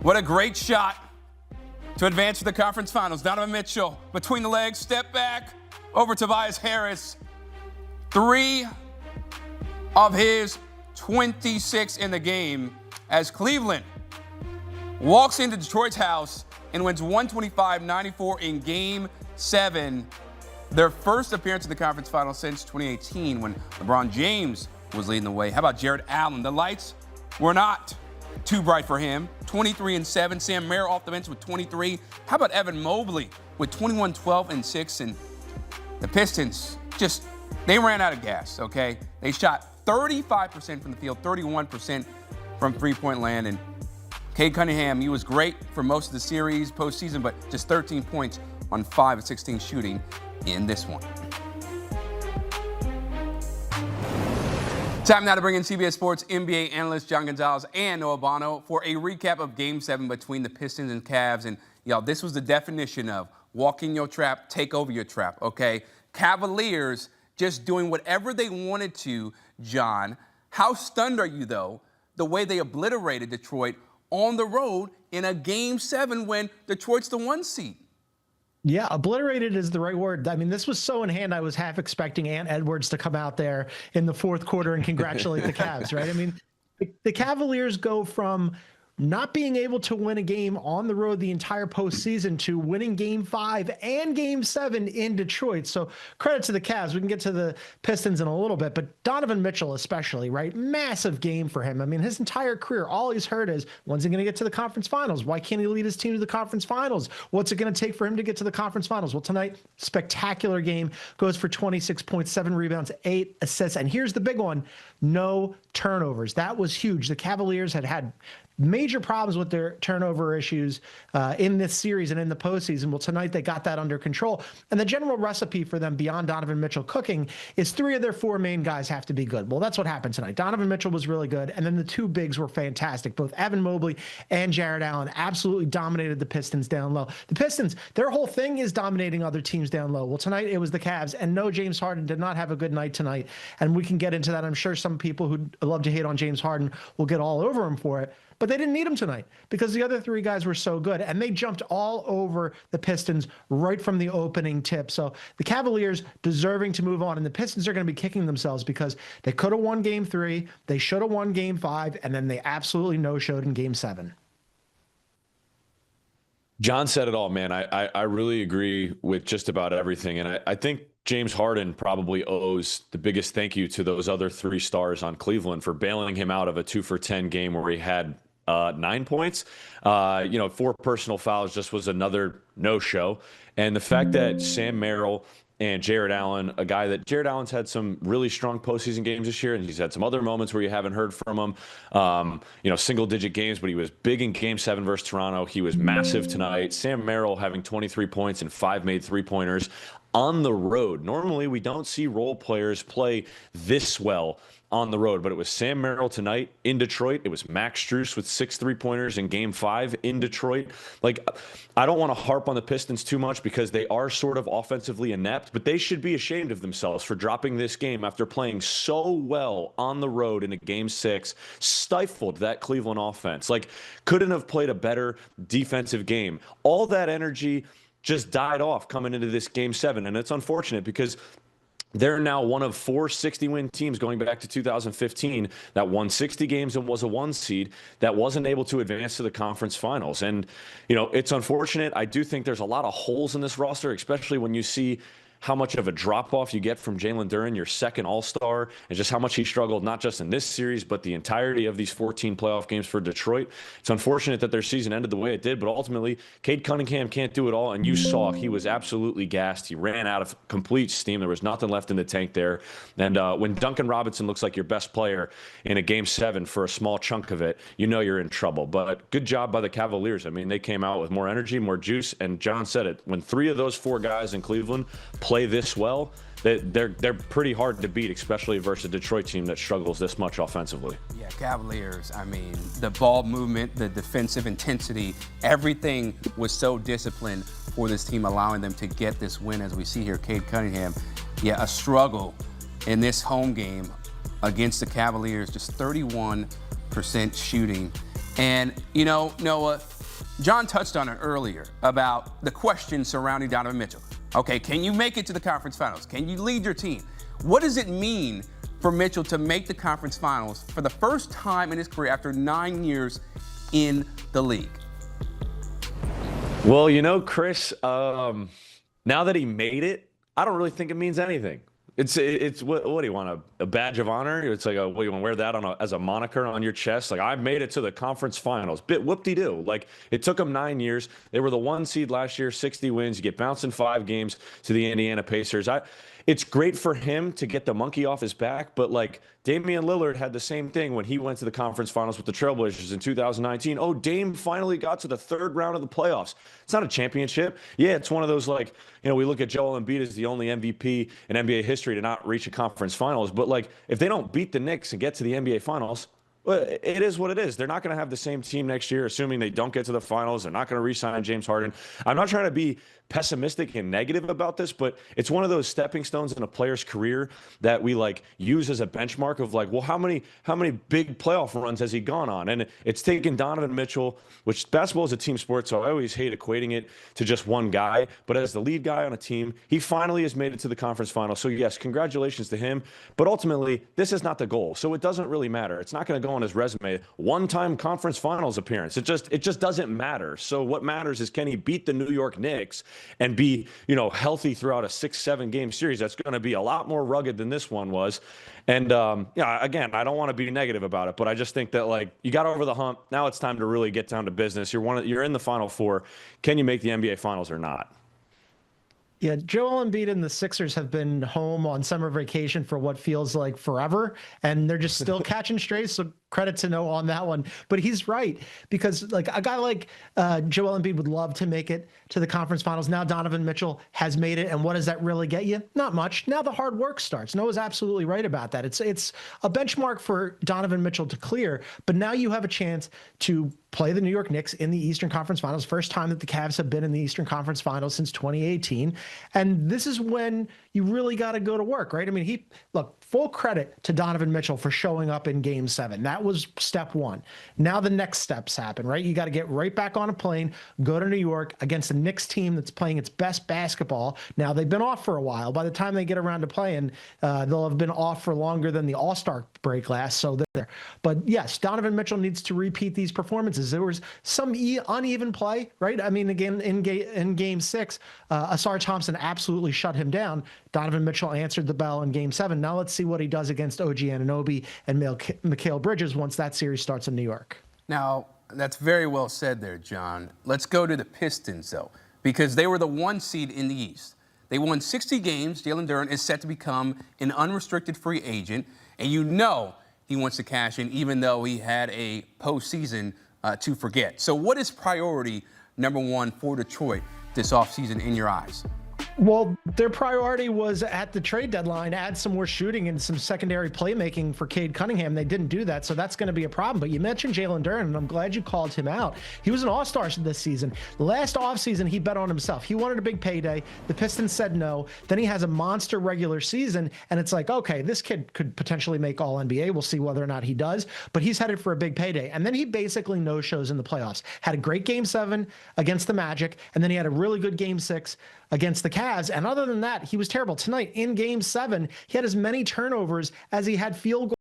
What a great shot to advance to the conference finals. Donovan Mitchell, between the legs, step back, over Tobias Harris. 3 of his 26 in the game as Cleveland walks into Detroit's house and wins 125-94 in Game 7. Their first appearance in the conference finals since 2018 when LeBron James was leading the way. How about Jared Allen? The lights were not too bright for him. 23 and 7. Sam Merrill off the bench with 23. How about Evan Mobley with 21, 12 and 6? And the Pistons they ran out of gas, okay? They shot 35% from the field, 31% from three-point land. And Cade Cunningham, he was great for most of the series, postseason, but just 13 points on 5 of 16 shooting in this one. Time now to bring in CBS Sports NBA analysts John Gonzalez and Noah Bono for a recap of Game 7 between the Pistons and Cavs. And, y'all, this was the definition of walk in your trap, take over your trap, okay? Cavaliers just doing whatever they wanted to, John. How stunned are you, though, the way they obliterated Detroit on the road in a Game 7 when Detroit's the 1 seed? Yeah, obliterated is the right word. I mean, this was so in hand, I was half expecting Ant Edwards to come out there in the fourth quarter and congratulate the Cavs, right? I mean, the Cavaliers go from not being able to win a game on the road the entire postseason to winning Game 5 and Game 7 in Detroit. So credit to the Cavs. We can get to the Pistons in a little bit, but Donovan Mitchell especially, right? Massive game for him. I mean, his entire career, all he's heard is, when's he going to get to the conference finals? Why can't he lead his team to the conference finals? What's it going to take for him to get to the conference finals? Well, tonight, spectacular game. Goes for 26.7 rebounds, 8 assists. And here's the big one. No turnovers. That was huge. The Cavaliers had major problems with their turnover issues in this series and in the postseason. Well, tonight they got that under control. And the general recipe for them beyond Donovan Mitchell cooking is 3 of their 4 main guys have to be good. Well, that's what happened tonight. Donovan Mitchell was really good. And then the 2 bigs were fantastic. Both Evan Mobley and Jared Allen absolutely dominated the Pistons down low. The Pistons, their whole thing is dominating other teams down low. Well, tonight it was the Cavs. And no, James Harden did not have a good night tonight. And we can get into that. I'm sure some people who love to hate on James Harden will get all over him for it. But they didn't need him tonight because the other 3 guys were so good. And they jumped all over the Pistons right from the opening tip. So the Cavaliers deserving to move on. And the Pistons are going to be kicking themselves because they could have won Game 3. They should have won Game 5. And then they absolutely no-showed in Game 7. John said it all, man. I really agree with just about everything. And I think James Harden probably owes the biggest thank you to those other 3 stars on Cleveland for bailing him out of a 2-for-10 game where he had 9 points. 4 personal fouls just was another no-show. And the fact that Sam Merrill and Jared Allen, a guy that Jared Allen's had some really strong postseason games this year, and he's had some other moments where you haven't heard from him, single-digit games, but he was big in Game 7 versus Toronto. He was massive tonight. Sam Merrill having 23 points and 5 made three-pointers on the road. Normally, we don't see role players play this well on the road, but it was Sam Merrill tonight in Detroit. It was Max Strus with 6 3-pointers in Game 5 in Detroit. Like, I don't want to harp on the Pistons too much because they are sort of offensively inept, but they should be ashamed of themselves for dropping this game after playing so well on the road in a Game 6, stifled that Cleveland offense. Like, couldn't have played a better defensive game. All that energy just died off coming into this Game 7, and it's unfortunate because they're now one of 4 60-win teams going back to 2015 that won 60 games and was a 1 seed that wasn't able to advance to the conference finals. And, it's unfortunate. I do think there's a lot of holes in this roster, especially when you see how much of a drop-off you get from Jalen Duren, your second All-Star, and just how much he struggled, not just in this series, but the entirety of these 14 playoff games for Detroit. It's unfortunate that their season ended the way it did, but ultimately, Cade Cunningham can't do it all, and you saw he was absolutely gassed. He ran out of complete steam. There was nothing left in the tank there. And when Duncan Robinson looks like your best player in a Game 7 for a small chunk of it, you know you're in trouble. But good job by the Cavaliers. I mean, they came out with more energy, more juice, and John said it. When 3 of those 4 guys in Cleveland play this well, they're pretty hard to beat, especially versus a Detroit team that struggles this much offensively. Yeah, Cavaliers, I mean, the ball movement, the defensive intensity, everything was so disciplined for this team, allowing them to get this win. As we see here, Cade Cunningham, a struggle in this home game against the Cavaliers, just 31% shooting. And, you know, Noah, John touched on it earlier about the questions surrounding Donovan Mitchell. Okay, can you make it to the conference finals? Can you lead your team? What does it mean for Mitchell to make the conference finals for the first time in his career after 9 years in the league? Well, you know, Chris, now that he made it, I don't really think it means anything. It's what do you want, a badge of honor? It's like, what, you want to wear that as a moniker on your chest? Like, I've made it to the conference finals. Whoop-de-doo. Like, it took them 9 years. They were the 1 seed last year, 60 wins. You get bounced in 5 games to the Indiana Pacers. It's great for him to get the monkey off his back, but like Damian Lillard had the same thing when he went to the conference finals with the Trailblazers in 2019. Oh, Dame finally got to the 3rd round of the playoffs. It's not a championship. Yeah, it's one of those, like, you know, we look at Joel Embiid as the only MVP in NBA history to not reach a conference finals. But like, if they don't beat the Knicks and get to the NBA finals, well, it is what it is. They're not going to have the same team next year, assuming they don't get to the finals. They're not going to re-sign James Harden. I'm not trying to be pessimistic and negative about this, but it's one of those stepping stones in a player's career that we like use as a benchmark of like, well, how many big playoff runs has he gone on? And it's taken Donovan Mitchell, which basketball is a team sport, so I always hate equating it to just one guy. But as the lead guy on a team, he finally has made it to the conference final. So yes, congratulations to him. But ultimately, this is not the goal, so it doesn't really matter. It's not going to go on his resume. One-time conference finals appearance. It just doesn't matter. So what matters is, can he beat the New York Knicks and be, you know, healthy throughout a 6-7 game series that's going to be a lot more rugged than this one was. And yeah, again, I don't want to be negative about it, but I just think that, like, you got over the hump. Now it's time to really get down to business. You're in the Final Four. Can you make the NBA Finals or not? Yeah, Joel Embiid and the Sixers have been home on summer vacation for what feels like forever, and they're just still catching strays. So credit to Noah on that one. But he's right, because like a guy like Joel Embiid would love to make it to the conference finals. Now Donovan Mitchell has made it, and what does that really get you? Not much. Now the hard work starts. Noah's absolutely right about that. It's a benchmark for Donovan Mitchell to clear, but now you have a chance to play the New York Knicks in the Eastern Conference Finals. First time that the Cavs have been in the Eastern Conference Finals since 2018. And this is when you really got to go to work, right? I mean, look, full credit to Donovan Mitchell for showing up in Game 7. That was step one. Now the next steps happen, right? You got to get right back on a plane, go to New York against a Knicks team that's playing its best basketball. Now they've been off for a while. By the time they get around to playing, they'll have been off for longer than the All-Star break last. So they're there. But yes, Donovan Mitchell needs to repeat these performances. There was some uneven play, right? I mean, again, in Game 6, Asar Thompson absolutely shut him down. Donovan Mitchell answered the bell in Game 7. Now let's see what he does against OG Anunoby and Mikal Bridges once that series starts in New York. Now, that's very well said there, John. Let's go to the Pistons, though, because they were the 1 seed in the East. They won 60 games. Jalen Duren is set to become an unrestricted free agent, and you know he wants to cash in, even though he had a postseason to forget. So what is priority number 1 for Detroit this offseason in your eyes? Well, their priority was at the trade deadline, add some more shooting and some secondary playmaking for Cade Cunningham. They didn't do that, so that's going to be a problem. But you mentioned Jalen Duren, and I'm glad you called him out. He was an all-star this season. Last offseason, he bet on himself. He wanted a big payday. The Pistons said no. Then he has a monster regular season, and it's like, okay, this kid could potentially make All-NBA. We'll see whether or not he does, but he's headed for a big payday. And then he basically no-shows in the playoffs. Had a great Game 7 against the Magic, and then he had a really good Game 6 against the Cavs. And other than that, he was terrible. Tonight in Game 7, he had as many turnovers as he had field goals.